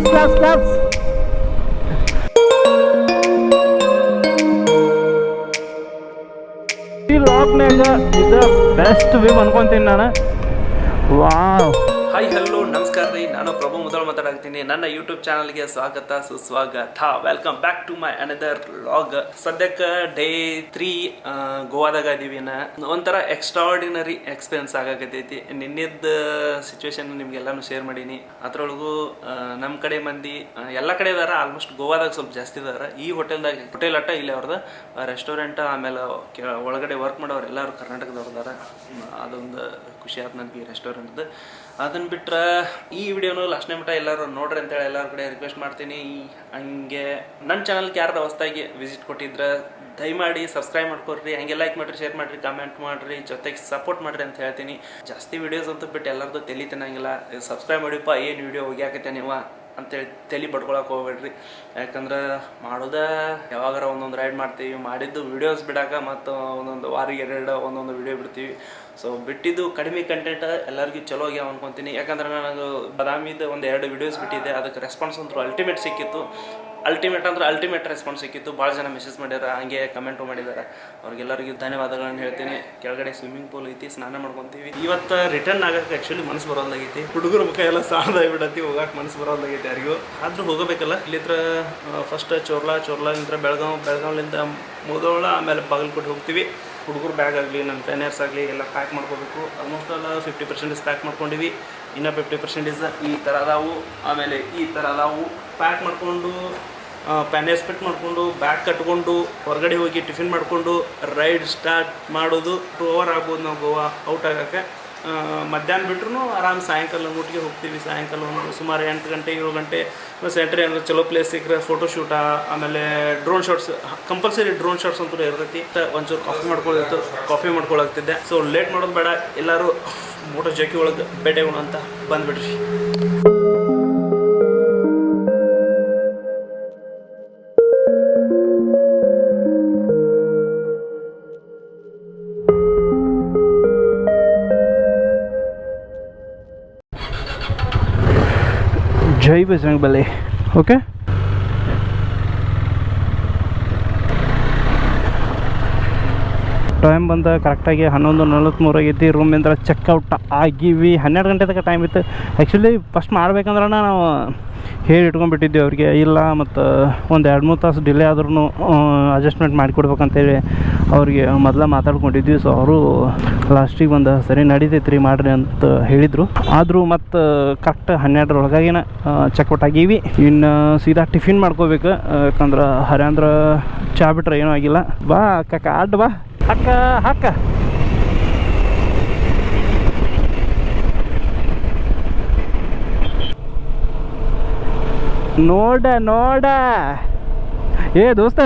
Claps. ಈ ಲಾಕ್ನಾಗ ಇದು best view ಅನ್ಕೊಂತೀನಿ ನಾನು. ವಾವ್. ಹಾಯ್ ಹಲೋ ನಮಸ್ಕಾರ ರೀ, ನಾನು ಪ್ರಭು ಮುಧೋಳ್ ಮಾತಾಡ್ತೀನಿ. ನನ್ನ ಯೂಟ್ಯೂಬ್ ಚಾನಲ್ಗೆ ಸ್ವಾಗತ ಸುಸ್ವಾಗತ. Welcome back to my another vlog. ಸದ್ಯಕ್ಕೆ ಡೇ 3 ಗೋವಾದಾಗ ಇದೀವಿ. ಒಂಥರ ಎಕ್ಸ್ಟ್ರಾಆರ್ಡಿನರಿ ಎಕ್ಸ್ಪೀರಿಯನ್ಸ್ ಆಗಕತ್ತೈತಿ. ನಿನ್ನೆದ ಸಿಚುವೇಶನ್ ನಿಮ್ಗೆಲ್ಲಾನು ಶೇರ್ ಮಾಡೀನಿ. ಅದ್ರೊಳಗೂ ನಮ್ಮ ಕಡೆ ಮಂದಿ ಎಲ್ಲ ಕಡೆ ಇದಾರ, ಆಲ್ಮೋಸ್ಟ್ ಗೋವಾದಾಗ ಸ್ವಲ್ಪ ಜಾಸ್ತಿ ಇದಾರ. ಈ ಹೋಟೆಲ್ ಅಟ್ಟ ಇಲ್ಲಿ ಅವ್ರದ್ದು ರೆಸ್ಟೋರೆಂಟ್, ಆಮೇಲೆ ಒಳಗಡೆ ವರ್ಕ್ ಮಾಡೋರು ಎಲ್ಲರೂ ಕರ್ನಾಟಕದವ್ರು ಇದಾರ. ಅದೊಂದು ಖುಷಿ ಆಯ್ತು ನನಗೆ ಈ ರೆಸ್ಟೋರೆಂಟ್ದು. ಅದನ್ನ ಬಿಟ್ರೆ ಈ ವಿಡಿಯೋನು ಲಾಸ್ಟ್ ಮಟ್ಟ ಎಲ್ಲರೂ ನೋಡ್ರಿ ಅಂತೇಳಿ ಎಲ್ಲರ ಕಡೆ ರಿಕ್ವೆಸ್ಟ್ ಮಾಡ್ತೀನಿ. ಹಂಗೆ ನನ್ನ ಚಾನಲ್ಗೆ ಯಾರು ಹೊಸದಾಗಿ ವಿಸಿಟ್ ಕೊಟ್ಟಿದ್ರೆ ದಯಮಾಡಿ ಸಬ್ಸ್ಕ್ರೈಬ್ ಮಾಡ್ಕೊಡ್ರಿ, ಹಂಗೆ ಲೈಕ್ ಮಾಡಿರಿ, ಶೇರ್ ಮಾಡಿರಿ, ಕಮೆಂಟ್ ಮಾಡಿರಿ, ಜೊತೆಗೆ ಸಪೋರ್ಟ್ ಮಾಡಿರಿ ಅಂತ ಹೇಳ್ತೀನಿ. ಜಾಸ್ತಿ ವಿಡಿಯೋಸ್ ಅಂತೂ ಬಿಟ್ಟು ಎಲ್ಲರದ್ದು ತಲೆ ತಿನ್ನಂಗಿಲ್ಲ. ಸಬ್ಸ್ಕ್ರೈಬ್ ಮಾಡಿಪ್ಪ, ಏನು ವಿಡಿಯೋ ಹೋಗ್ಯಾಕತ್ತೆ ನೀವು ಅಂತೇಳಿ ತಲೆ ಬಡ್ಕೊಳಕ್ಕೆ ಹೋಗ್ಬೇಡ್ರಿ. ಯಾಕಂದ್ರೆ ಮಾಡೋದ ಯಾವಾಗಾರ ಒಂದೊಂದು ರೈಡ್ ಮಾಡ್ತೀವಿ, ಮಾಡಿದ್ದು ವಿಡಿಯೋಸ್ ಬಿಡಾಕ ಮತ್ತು ಒಂದೊಂದು ವಾರಿಗೆ 2 ಒಂದೊಂದು ವಿಡಿಯೋ ಬಿಡ್ತೀವಿ. ಸೊ ಬಿಟ್ಟಿದ್ದು ಕಡಿಮೆ ಕಂಟೆಂಟ್ ಎಲ್ಲರಿಗೂ ಚಲೋ ಆಗ್ಯಾವ ಅನ್ಕೊತೀನಿ. ಯಾಕಂದ್ರೆ ನಾನು ಬಾದಾಮಿದು ಒಂದು 2 ವಿಡಿಯೋಸ್ ಬಿಟ್ಟಿದ್ದೆ, ಅದಕ್ಕೆ ರೆಸ್ಪಾನ್ಸ್ ಅಂತೂ ಅಲ್ಟಿಮೇಟ್ ಸಿಕ್ಕಿತ್ತು. ಅಲ್ಟಿಮೇಟ್ ರೆಸ್ಪಾನ್ಸ್ ಸಿಕ್ಕಿತ್ತು. ಭಾಳ ಜನ ಮೆಸೇಜ್ ಮಾಡ್ಯಾರ, ಹಂಗೆ ಕಮೆಂಟು ಮಾಡಿದ್ದಾರೆ. ಅವ್ರಿಗೆಲ್ಲರಿಗೂ ಧನ್ಯವಾದಗಳನ್ನು ಹೇಳ್ತೀನಿ. ಕೆಳಗಡೆ ಸ್ವಿಮ್ಮಿಂಗ್ ಪೂಲ್ ಐತಿ, ಸ್ನಾನ ಮಾಡ್ಕೊತೀವಿ. ಇವತ್ತು ರಿಟರ್ನ್ ಆಗಕ್ಕೆ ಆ್ಯಕ್ಚುಲಿ ಮನಸ್ಸು ಬರೋದಾಗೈತಿ. ಹುಡುಗರ ಮುಖ ಎಲ್ಲ ಸಾಣದಾಗಿಬಿಡತ್ತಿ, ಹೋಗಕ್ಕೆ ಮನಸ್ಸು ಬರೋದಾಗೈತಿ ಯಾರಿಗೂ. ಆದರೂ ಹೋಗಬೇಕಲ್ಲ. ಇಲ್ಲಿತ್ರ ಫಸ್ಟ್ ಚೋರ್ಲಾಲಿಂದ ಬೆಳಗಾವ್ಲಿಂದ ಮುಧೋಳ, ಆಮೇಲೆ ಬಾಗಲಕೋಟೆ ಹೋಗ್ತೀವಿ. ಹುಡುಗರು ಬ್ಯಾಗ್ ಆಗಲಿ, ನಮ್ಮ ಪೆನ್ಯರ್ಸ್ ಆಗಲಿ ಎಲ್ಲ ಪ್ಯಾಕ್ ಮಾಡ್ಕೋಬೇಕು. ಆಲ್ಮೋಸ್ಟ್ ಎಲ್ಲ 50% ಪ್ಯಾಕ್ ಮಾಡ್ಕೊಂಡಿವಿ. ಇನ್ನೂ 50% ಈ ಥರ ಅದಾವು, ಆಮೇಲೆ ಈ ಥರ ಅದಾವು. ಪ್ಯಾಕ್ ಮಾಡಿಕೊಂಡು ಪ್ಯಾನೇಸ್ ಫಿಟ್ ಮಾಡಿಕೊಂಡು ಬ್ಯಾಗ್ ಕಟ್ಕೊಂಡು ಹೊರಗಡೆ ಹೋಗಿ ಟಿಫಿನ್ ಮಾಡಿಕೊಂಡು ರೈಡ್ ಸ್ಟಾರ್ಟ್ ಮಾಡೋದು. 2 hour ಆಗ್ಬೋದು ನಾವು ಗೋವಾ ಔಟ್ ಆಗೋಕ್ಕೆ. ಮಧ್ಯಾಹ್ನ ಬಿಟ್ರೂ ಆರಾಮ್ ಸಾಯಂಕಾಲ ಊಟಿಗೆ ಹೋಗ್ತೀವಿ. ಸಾಯಂಕಾಲ ಒಂದು ಸುಮಾರು 8 ಗಂಟೆ 7 ಗಂಟೆ ಸೆಂಟ್ರಿ ಅಂದರೆ ಚಲೋ ಪ್ಲೇಸ್ ಸಿಕ್ಕರೆ ಫೋಟೋಶೂಟ, ಆಮೇಲೆ drone shots, compulsory drone shots ಅಂತೂ ಇರ್ತೈತಿ. ಒಂಚೂರು ಕಾಫಿ ಮಾಡ್ಕೊಳಕ್ತಿದ್ದೆ. ಸೊ ಲೇಟ್ ಮಾಡೋದು ಬೇಡ, ಎಲ್ಲರೂ ಮೋಟೋ ಜಾಕಿ ಒಳಗೆ ಭೇಟಿಯಾಗೋಣ ಅಂತ ಬಂದುಬಿಡ್ರಿ. ಜೈ ಬಜರಂಗ್ ಬಲಿ. ಓಕೆ, ಟೈಮ್ ಬಂದ ಕರೆಕ್ಟಾಗಿ 11:43 ಆಗೈತಿ. ರೂಮಿಂದ ಚೆಕ್ಔಟ್ ಆಗಿವಿ. 12 ಗಂಟೆ ತನಕ ಟೈಮ್ ಇತ್ತು. ಆ್ಯಕ್ಚುಲಿ ಫಸ್ಟ್ ಮಾಡ್ಬೇಕಂದ್ರೆ ನಾವು ಹೇಳಿ ಇಟ್ಕೊಂಡ್ಬಿಟ್ಟಿದ್ವಿ ಅವ್ರಿಗೆ, ಇಲ್ಲ ಮತ್ತು ಒಂದು 2-3 ತಾಸು ಡಿಲೇ ಆದ್ರೂ ಅಡ್ಜಸ್ಟ್ಮೆಂಟ್ ಮಾಡಿಕೊಡ್ಬೇಕಂತೇಳಿ ಅವ್ರಿಗೆ ಮೊದಲ ಮಾತಾಡ್ಕೊಂಡಿದ್ವಿ. ಸೊ ಅವರು ಲಾಸ್ಟಿಗೆ ಬಂದು ಸರಿ ನಡೀತೈತ್ರಿ ಮಾಡಿರಿ ಅಂತ ಹೇಳಿದರು. ಆದರೂ ಮತ್ತು ಕರೆಕ್ಟ್ 12 ಒಳಗಾಗಿನ ಚೆಕ್ಔಟ್ ಆಗೀವಿ. ಇನ್ನು ಸೀದಾ ಟಿಫಿನ್ ಮಾಡ್ಕೋಬೇಕು. ಯಾಕಂದ್ರೆ ಹರ್ಯಾಂದ್ರೆ ಚಾ ಬಿಟ್ರೆ ಏನೂ ಆಗಿಲ್ಲ. ಬಾ ಅಕ್ಕ ಅಡ್ಡ ಬಾ, ಹಾಕ ನೋಡ ಏ ದೋಸ್ತ,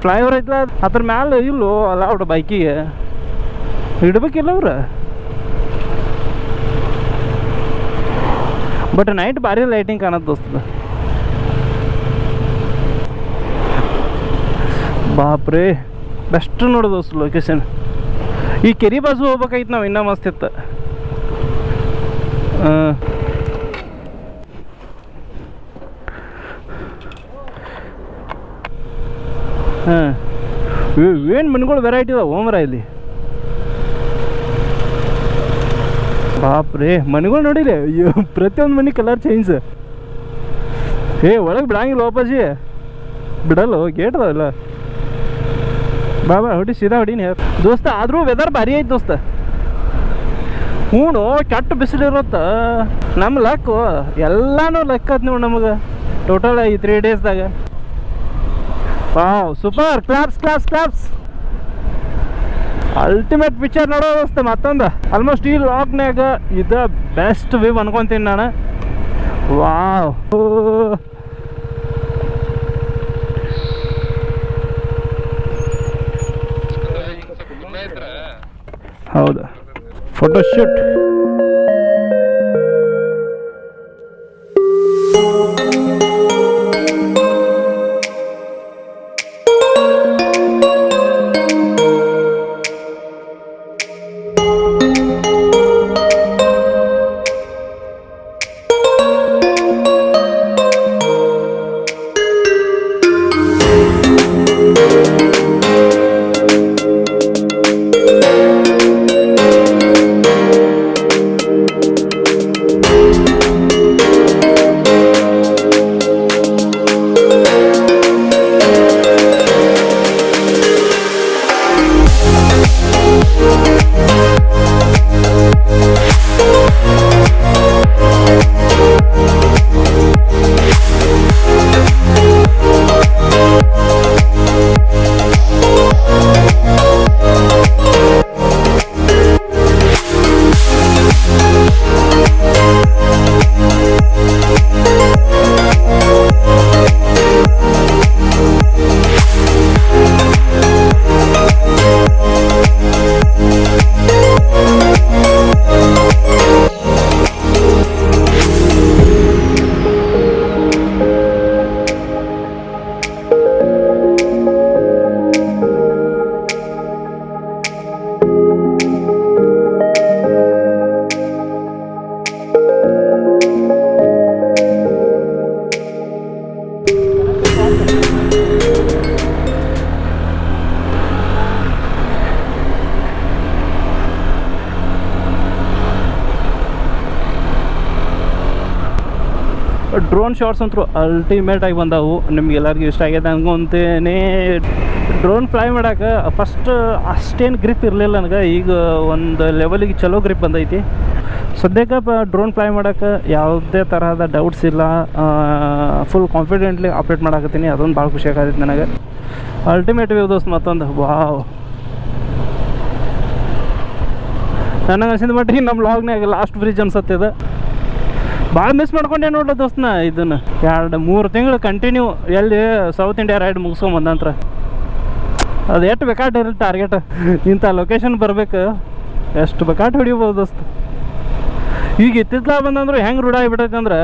ಫ್ಲೈಓವರ್ ಐತಲ್ಲ ಅದ್ರ ಮ್ಯಾಲೆ ಇಲ್ಲೋ ಅಲ್ಲ ಅವ್ರ ಬೈಕಿಗೆ ಇಡ್ಬೇಕಿಲ್ಲ ಅವ್ರು. ಬಟ್ ನೈಟ್ ಭಾರಿ ಲೈಟಿಂಗ್ ಕಾಣತ್ತೆ ದೋಸ್ತದ. ಬಾಪ್ರೇ, ಬೆಸ್ಟ್ ನೋಡು ದೋಸ್ತ ಲೊಕೇಶನ್. ಈ ಕೆರಿ ಬಾಜು ಹೋಗ್ಬೇಕಾಯ್ತು ನಾವು, ಇನ್ನೂ ಮಸ್ತ್ ಇತ್ತು. ಏನು ಮನೆಗಳು ವೆರೈಟಿ ಇದಾವೆ ಓಮರ ಇಲ್ಲಿ. ಬಾಪ್ರೇ, ಮನೆಗಳು ನೋಡಿಲ್ಲ, ಪ್ರತಿಯೊಂದು ಮನೆ ಕಲರ್ ಚೇಂಜ್. ಒಳಗೆ ಬಿಡಂಗಿಲ್ಲ ವಾಪಸ್ಸಿ, ಬಿಡಲ್ಲ, ಗೇಟ್ ಅದಾವಲ್ಲ. ಬಾಬಾ ಹೊಡಿ, ಸೀದಾ ಹೊಡೀನಿ ದೋಸ್ತ. ಆದರೂ ವೆದರ್ ಭಾರಿ ಐತೆ ದೋಸ್ತ. ಹ್ಞೂ, ಕೆಟ್ಟ ಬಿಸಿಲಿರತ್ತ. ನಮ್ಮ ಲಕ್ಕು ಎಲ್ಲನೂ ಲೆಕ್ಕ ಆಯ್ತು ನೋಡಿ ನಮಗೆ ಟೋಟಲ್ ಈ 3 ಡೇಸ್ದಾಗ. Wow, super. Claps. Ultimate picture ನೋಡೋ ದೋಸ್ತ. ಮತ್ತೊಂದು ಆಲ್ಮೋಸ್ಟ್ ಈ ಲಾಕ್ನಾಗ ಇದು ಬೆಸ್ಟ್ ವ್ಯೂ ಅನ್ಕೊತೀನಿ ನಾನು. ವಾವ್, ಹೌದು, ಫೋಟೋಶೂಟ್. ಡ್ರೋನ್ ಶಾಟ್ಸ್ ಅಂತೂ ಅಲ್ಟಿಮೇಟ್ ಆಗಿ ಬಂದವು. ನಿಮ್ಗೆಲ್ಲರಿಗೂ ಇಷ್ಟ ಆಗ್ಯದ ಅನ್ಕೊಂತೇನೆ. ಡ್ರೋನ್ ಫ್ಲೈ ಮಾಡೋಕೆ ಫಸ್ಟ್ ಅಷ್ಟೇನು ಗ್ರಿಪ್ ಇರಲಿಲ್ಲ ನನಗೆ. ಈಗ ಒಂದು ಲೆವೆಲಿಗೆ ಚಲೋ ಗ್ರಿಪ್ ಬಂದೈತಿ. ಸದ್ಯಕ್ಕೆ ಡ್ರೋನ್ ಫ್ಲೈ ಮಾಡೋಕೆ ಯಾವುದೇ ತರಹದ ಡೌಟ್ಸ್ ಇಲ್ಲ. ಫುಲ್ ಕಾನ್ಫಿಡೆಂಟ್ಲಿ ಆಪ್ರೇಟ್ ಮಾಡಾಕತ್ತೀನಿ. ಅದೊಂದು ಭಾಳ ಖುಷಿ ಆಗತ್ತೈತಿ ನನಗೆ. ಅಲ್ಟಿಮೇಟ್ ವ್ಯೂ ದೋಸ್ತ್ ಮತ್ತೊಂದು ವಾವ್. ನನಗೆ ಅನ್ಸಿದ ಮಟ್ಟಿಗೆ ನಮ್ಮ ಲಾಗ್ನಾಗ ಲಾಸ್ಟ್ ಬ್ರಿಡ್ಜ್ ಅನ್ಸತ್ತಿದೆ. ಭಾಳ ಮಿಸ್ ಮಾಡ್ಕೊಂಡೆ ನೋಡ್ರಿ ದೋಸ್ತನ. ಇದನ್ನು 2-3 ತಿಂಗಳು ಕಂಟಿನ್ಯೂ ಎಲ್ಲಿ ಸೌತ್ ಇಂಡಿಯಾ ರೈಡ್ ಮುಗಿಸ್ಕೊಂಬಂದ ನಂತರ ಅದು ಎಷ್ಟು ಬೇಕಾಟಿರಲಿ ಟಾರ್ಗೆಟ್. ಇಂಥ ಲೊಕೇಶನ್ ಬರಬೇಕು, ಎಷ್ಟು ಬೇಕಾಟ್ ಹೊಡಿಬೋದು ದೋಸ್ತ. ಈಗ ಇತ್ತಿತ್ತಲ ಬಂದಂದ್ರೆ ಹೆಂಗೆ ರೂಢ ಆಗಿಬಿಟ್ಟೈತೆ ಅಂದ್ರೆ,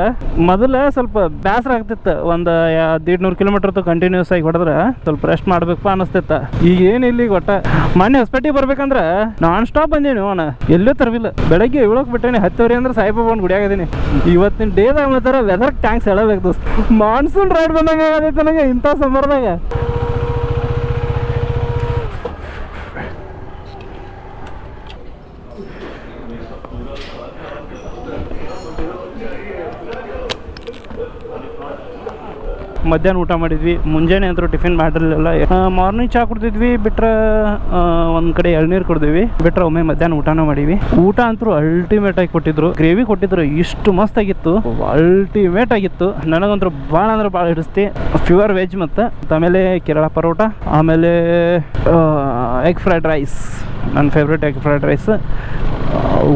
ಮೊದಲು ಸ್ವಲ್ಪ ಬೇಸರ ಆಗ್ತಿತ್ತು. ಒಂದು 150 ಕಿಲೋಮೀಟರ್ ಕಂಟಿನ್ಯೂಸ್ ಆಗಿ ಹೊಡೆದ್ರೆ ಸ್ವಲ್ಪ ರೆಸ್ಟ್ ಮಾಡ್ಬೇಕಪ್ಪ ಅನ್ನಿಸ್ತಿತ್ತು. ಈಗ ಏನಿಲ್ಲ. ಈಗ ಒಟ್ಟು ಮೊನ್ನೆ ಹೊಸಪೇಟೆಗೆ ಬರ್ಬೇಕಂದ್ರೆ ನಾನ್ ಸ್ಟಾಪ್ ಬಂದೀನಿ. ಅವನ ಎಲ್ಲೂ ತರವಿಲ್ಲ. ಬೆಳಗ್ಗೆ 7ಕ್ಕೆ ಬಿಟ್ಟೇನೆ, 10 ಅಂದ್ರೆ ಸಾಯಿಬಾಬಾನ್ ಗುಡಿ ಆಗದೀನಿ. ಇವತ್ತಿನ ಡೇದಾಗ ಮಾತ್ರ ವೆದರ್ ಟ್ಯಾಂಕ್ಸ್ ಹೇಳಬೇಕು ದೋಸ್ತ. ಮಾನ್ಸೂನ್ ರೈಡ್ ಬಂದಂಗೆ ಆಗೈತೆ ನನಗೆ ಇಂಥ ಸಮ್ಮರ್ದಾಗ. ಮಧ್ಯಾಹ್ನ ಊಟ ಮಾಡಿದ್ವಿ. ಮುಂಜಾನೆ ಅಂತೂ ಟಿಫಿನ್ ಮಾಡಿರಲಿಲ್ಲ. ಮಾರ್ನಿಂಗ್ ಚಹಾ ಕುಡ್ದಿದ್ವಿ. ಬಿಟ್ರೆ ಒಂದು ಕಡೆ ಎಳ್ನೀರು ಕುಡ್ದಿವಿ. ಬಿಟ್ರೆ ಒಮ್ಮೆ ಮಧ್ಯಾಹ್ನ ಊಟನೂ ಮಾಡೀವಿ. ಊಟ ಅಂತೂ ಅಲ್ಟಿಮೇಟ್ ಆಗಿ ಕೊಟ್ಟಿದ್ರು. ಗ್ರೇವಿ ಕೊಟ್ಟಿದ್ರು, ಇಷ್ಟು ಮಸ್ತ್ ಆಗಿತ್ತು. ಅಲ್ಟಿಮೇಟ್ ಆಗಿತ್ತು. ನನಗಂತೂ ಭಾಳ ಅಂದ್ರೆ ಭಾಳ ಹಿಡಿಸ್ತಿ. ಪ್ಯೂರ್ ವೆಜ್ ಮತ್ತು ಆಮೇಲೆ ಕೇರಳ ಪರೋಟ, ಆಮೇಲೆ ಎಗ್ ಫ್ರೈಡ್ ರೈಸ್, ನನ್ನ ಫೇವ್ರೇಟ್ ಎಗ್ ಫ್ರೈಡ್ ರೈಸ್.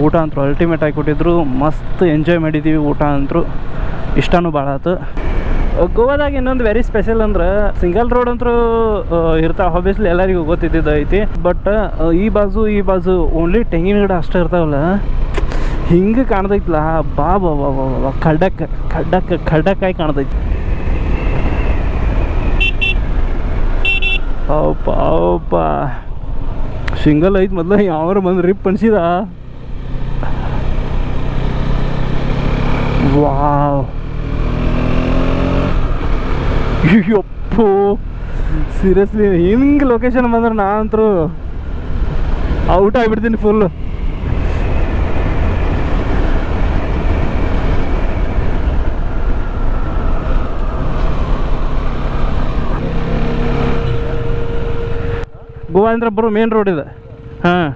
ಊಟ ಅಂತೂ ಅಲ್ಟಿಮೇಟ್ ಆಗಿ ಕೊಟ್ಟಿದ್ರು. ಮಸ್ತ್ ಎಂಜಾಯ್ ಮಾಡಿದ್ದೀವಿ. ಊಟ ಅಂತೂ ಇಷ್ಟನೂ ಭಾಳ ಆಯ್ತು. ಗೋವಾದಾಗ ಇನ್ನೊಂದು ವೆರಿ ಸ್ಪೆಷಲ್ ಅಂದ್ರೆ ಸಿಂಗಲ್ ರೋಡ್ ಅಂತೂ ಇರ್ತಾವೆ. ಆಬ್ವಿಯಸ್ಲಿ ಎಲ್ಲರಿಗೂ ಗೊತ್ತಿದ್ದು ಐತಿ. ಬಟ್ ಈ ಬಾಜು ಓನ್ಲಿ ತೆಂಗಿನ ಗಿಡ ಅಷ್ಟೇ ಇರ್ತಾವಲ್ಲ. ಹಿಂಗೆ ಕಾಣ್ತೈತಲ್ಲ, ಬಾ ಬಾ ಬಾ ಬಾ ಖಡ್ಡಕ್ಕಾಗಿ ಕಾಣ್ತೈತಿ. ಅವಪ್ಪ ಸಿಂಗಲ್ ಐತಿ. ಮೊದಲು ಯಾವ ಬಂದು ರಿಪ್ ಅನ್ಸಿದ. ವಾವ್, ಅಯ್ಯಪ್ಪೋ ಸೀರಿಯಸ್ಲಿ ಹಿಂಗೆ ಲೊಕೇಶನ್ ಬಂದ್ರೆ ನಾನಂತರೂ ಔಟ್ ಆಗಿಬಿಡ್ತೀನಿ ಫುಲ್ಲು. ಗೋವಾ ಅಂದ್ರೆ ಬರೋ ಮೇನ್ ರೋಡ್ ಇದೆ. ಹಾಂ,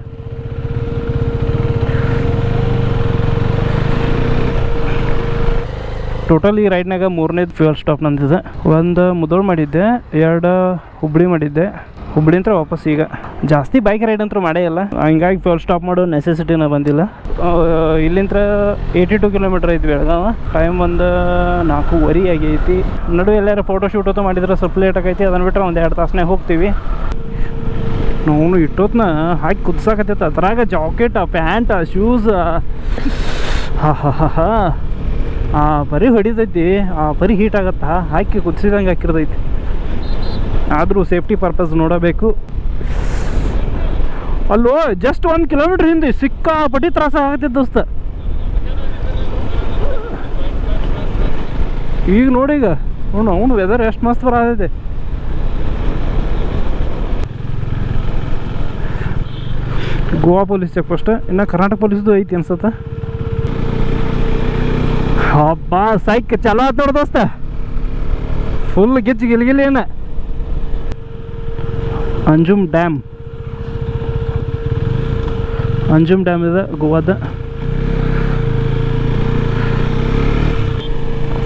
ಟೋಟಲ್ ಈ ರೈಡ್ನಾಗ 3ನೇದು ಫ್ಯೂಯಲ್ ಸ್ಟಾಪ್ ನಂದಿದೆ. ಒಂದು ಮುಧೋಳ್ ಮಾಡಿದ್ದೆ, 2 ಹುಬ್ಳಿ ಮಾಡಿದ್ದೆ. ಹುಬ್ಳಿ ಅಂತ ವಾಪಸ್ ಈಗ ಜಾಸ್ತಿ ಬೈಕ್ ರೈಡ್ ಅಂತೂ ಮಾಡೇ ಇಲ್ಲ. ಹಂಗಾಗಿ ಫ್ಯೂಯಲ್ ಸ್ಟಾಪ್ ಮಾಡೋ ನೆಸೆಸಿಟಿನ ಬಂದಿಲ್ಲ. ಇಲ್ಲಿಂದ 82 ಕಿಲೋಮೀಟರ್ ಐತಿ ಬೆಳಗಾವ. ಟೈಮ್ ಒಂದು 4:30 ಆಗೈತಿ. ನಡು ಎಲ್ಲಾರು ಫೋಟೋ ಶೂಟ್ ಅಂತೂ ಮಾಡಿದ್ರೆ ಸ್ವಲ್ಪ ಲೇಟ್ ಆಗೈತಿ. ಅದನ್ನು ಬಿಟ್ಟರೆ ಒಂದು 2 ತಾಸನಾಗ ಹೋಗ್ತೀವಿ. ನಾವು ಇಟ್ಟೋತ್ನ ಹಾಕಿ ಕುದಿಸಾಕತ್ತೈತೆ. ಅದ್ರಾಗ ಜಾಕೆಟ್, ಪ್ಯಾಂಟ್, ಶೂಸ್, ಹಾ ಆ ಬರೀ ಹೊಡಿತೈತಿ. ಆ ಬರೀ ಹೀಟ್ ಆಗತ್ತಾ, ಹಾಕಿ ಕುದಿಸಿದಂಗೆ ಹಾಕಿರ್ತೈತಿ. ಆದರೂ ಸೇಫ್ಟಿ ಪರ್ಪಸ್ ನೋಡಬೇಕು. ಅಲ್ಲೋ ಜಸ್ಟ್ 1 ಕಿಲೋಮೀಟ್ರ್ ಹಿಂದೆ ಸಿಕ್ಕಾಪಟ್ಟಿ ತ್ರಾಸ ಆಗತ್ತೈತೆ ದೋಸ್ತ. ಈಗ ನೋಡೀಗ ಅವನು ವೆದರ್ ಎಷ್ಟು ಮಸ್ತ್ ಬರತೈತೆ. ಗೋವಾ ಪೊಲೀಸ್ ಚೆಕ್ ಪೋಸ್ಟ್, ಇನ್ನು ಕರ್ನಾಟಕ ಪೊಲೀಸ್ದು ಐತಿ ಅನ್ಸತ್ತ. ಹಬ್ಬ ಸೈಕ್ ಚಲೋ ಆಯ್ತು ನೋಡು ದೋಸ್ತ. ಫುಲ್ ಗಿಚ್ಚು ಗಿಲ್ಗಿಲಿ. ಏನು ಅಂಜುಮ್ ಡ್ಯಾಮ್ ಅಂಜುಮ್ ಡ್ಯಾಮ್ ಇದೆ ಗೋವಾದ.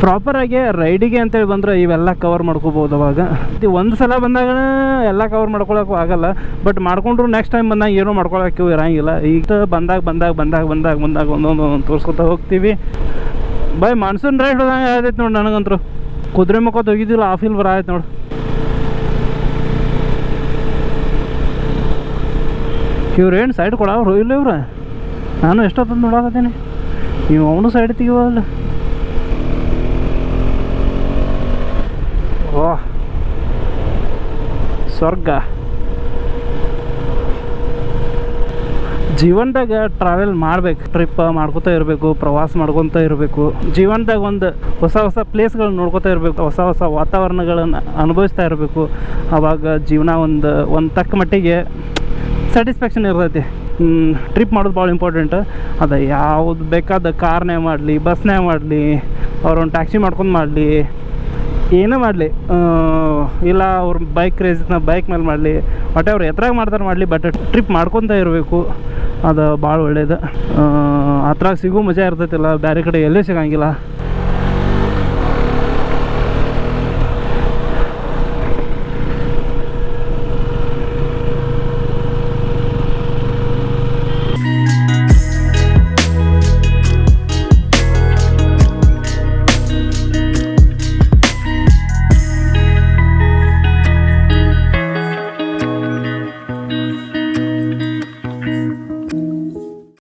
ಪ್ರಾಪರಾಗಿ ರೈಡಿಗೆ ಅಂತೇಳಿ ಬಂದರೆ ಇವೆಲ್ಲ ಕವರ್ ಮಾಡ್ಕೋಬೋದು. ಅವಾಗ ಒಂದು ಸಲ ಬಂದಾಗ ಎಲ್ಲ ಕವರ್ ಮಾಡ್ಕೊಳಕ್ಕೂ ಆಗಲ್ಲ, ಬಟ್ ಮಾಡ್ಕೊಂಡ್ರು ನೆಕ್ಸ್ಟ್ ಟೈಮ್ ಬಂದಾಗ ಏನೂ ಮಾಡ್ಕೊಳಕ್ಕೂ ಇರೋಂಗಿಲ್ಲ. ಈಗ ಬಂದಾಗ ಒಂದೊಂದು ತೋರಿಸ್ಕೊತಾ ಹೋಗ್ತೀವಿ. ಬೈ ಮಾನ್ಸೂನ್ ರೈಡ್ ಹೋದಂಗೆ ಆಗೈತೆ ನೋಡಿ ನನಗಂತರು. ಕುದುರೆ ಮುಖ ಹೋಗಿದ್ದಿಲ್ಲ ಆ ಫೀಲ್ ಬರಾಯ್ತು ನೋಡಿ. ಇವ್ರೇನು ಸೈಡ್ ಕೊಡವ್ರು ಇಲ್ಲ ಇವ್ರ? ನಾನು ಎಷ್ಟೊತ್ತಂದು ನೋಡಕತ್ತೀನಿ, ನೀವು ಅವನು ಸೈಡ್ ತೆಗಿವಲ್ಲ. ಓಹ್ ಸ್ವರ್ಗ. ಜೀವನದಾಗ ಟ್ರಾವೆಲ್ ಮಾಡ್ಬೇಕು, ಟ್ರಿಪ್ ಮಾಡ್ಕೊತಾ ಇರಬೇಕು, ಪ್ರವಾಸ ಮಾಡ್ಕೊತ ಇರಬೇಕು. ಜೀವನದಾಗ ಒಂದು ಹೊಸ ಪ್ಲೇಸ್ಗಳನ್ನ ನೋಡ್ಕೊತಾ ಇರಬೇಕು, ಹೊಸ ವಾತಾವರಣಗಳನ್ನು ಅನುಭವಿಸ್ತಾ ಇರಬೇಕು. ಆವಾಗ ಜೀವನ ಒಂದು ತಕ್ಕ ಮಟ್ಟಿಗೆ ಸ್ಯಾಟಿಸ್ಫ್ಯಾಕ್ಷನ್ ಇರ್ತೈತಿ. ಟ್ರಿಪ್ ಮಾಡೋದು ಭಾಳ ಇಂಪಾರ್ಟೆಂಟ್. ಅದು ಯಾವುದು ಬೇಕಾದ ಕಾರ್ನೇ ಮಾಡಲಿ, ಬಸ್ನೇ ಮಾಡಲಿ, ಅವ್ರೊಂದು ಟ್ಯಾಕ್ಸಿ ಮಾಡ್ಕೊಂಡು ಮಾಡಲಿ, ಏನೇ ಮಾಡಲಿ, ಇಲ್ಲ ಅವ್ರ ಬೈಕ್ ರೇಸ್ನ ಬೈಕ್ ಮೇಲೆ ಮಾಡಲಿ, ಬಟ್ ಅವ್ರು ಎತ್ರಾಗ ಮಾಡ್ತಾರೆ ಮಾಡಲಿ, ಬಟ್ ಟ್ರಿಪ್ ಮಾಡ್ಕೊತ ಇರಬೇಕು. ಅದು ಭಾಳ ಒಳ್ಳೇದು. ಹತ್ರಾಗ ಸಿಗೋ ಮಜಾ ಇರ್ತೈತಿಲ್ಲ, ಬೇರೆ ಕಡೆ ಎಲ್ಲೂ ಸಿಗೋಂಗಿಲ್ಲ.